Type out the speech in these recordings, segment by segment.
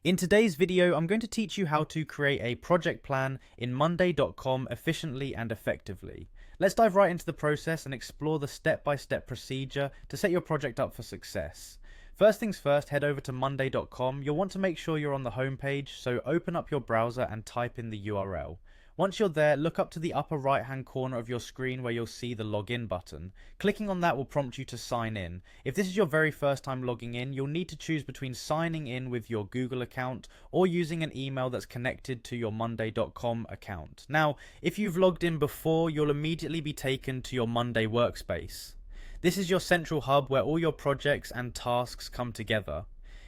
In today's video, I'm going to teach you how to create a project plan in Monday.com efficiently and effectively. Let's dive right into the process and explore the step-by-step procedure to set your project up for success. First things first, head over to Monday.com. You'll want to make sure you're on the home page, so open up your browser and type in the URL. Once you're there, look up to the upper right hand corner of your screen where you'll see the login button. Clicking on that will prompt you to sign in. If this is your very first time logging in, you'll need to choose between signing in with your Google account or using an email that's connected to your Monday.com account. Now, if you've logged in before, you'll immediately be taken to your Monday workspace. This is your central hub where all your projects and tasks come together.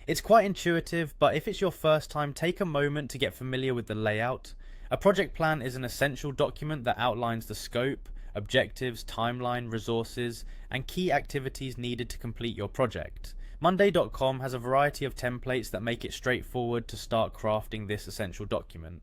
It's quite intuitive, but if it's your first time, take a moment to get familiar with the layout. A project plan is an essential document that outlines the scope, objectives, timeline, resources, and key activities needed to complete your project. Monday.com has a variety of templates that make it straightforward to start crafting this essential document.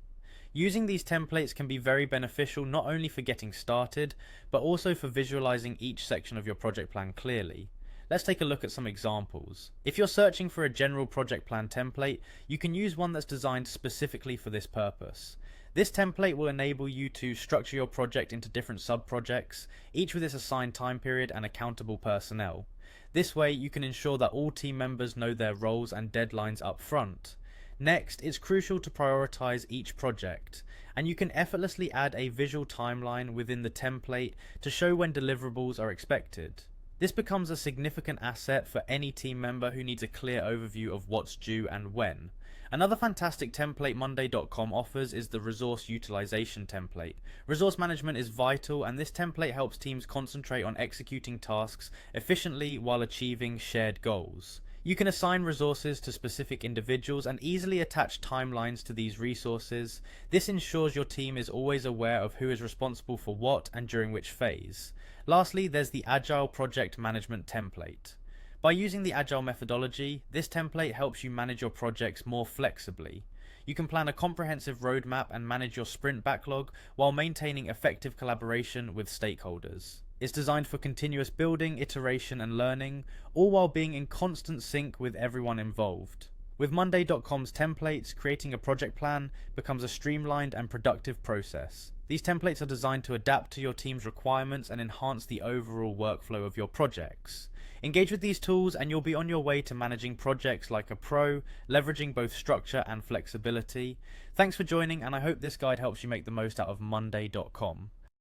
Using these templates can be very beneficial not only for getting started, but also for visualizing each section of your project plan clearly. Let's take a look at some examples. If you're searching for a general project plan template, you can use one that's designed specifically for this purpose. This template will enable you to structure your project into different sub-projects, each with its assigned time period and accountable personnel. This way, you can ensure that all team members know their roles and deadlines up front. Next, it's crucial to prioritize each project, and you can effortlessly add a visual timeline within the template to show when deliverables are expected. This becomes a significant asset for any team member who needs a clear overview of what's due and when. Another fantastic template Monday.com offers is the resource utilization template. Resource management is vital, and this template helps teams concentrate on executing tasks efficiently while achieving shared goals. You can assign resources to specific individuals and easily attach timelines to these resources. This ensures your team is always aware of who is responsible for what and during which phase. Lastly, there's the Agile Project Management template. By using the Agile methodology, this template helps you manage your projects more flexibly. You can plan a comprehensive roadmap and manage your sprint backlog while maintaining effective collaboration with stakeholders. It's designed for continuous building, iteration, and learning, all while being in constant sync with everyone involved. With Monday.com's templates, creating a project plan becomes a streamlined and productive process. These templates are designed to adapt to your team's requirements and enhance the overall workflow of your projects. Engage with these tools and you'll be on your way to managing projects like a pro, leveraging both structure and flexibility. Thanks for joining, and I hope this guide helps you make the most out of Monday.com.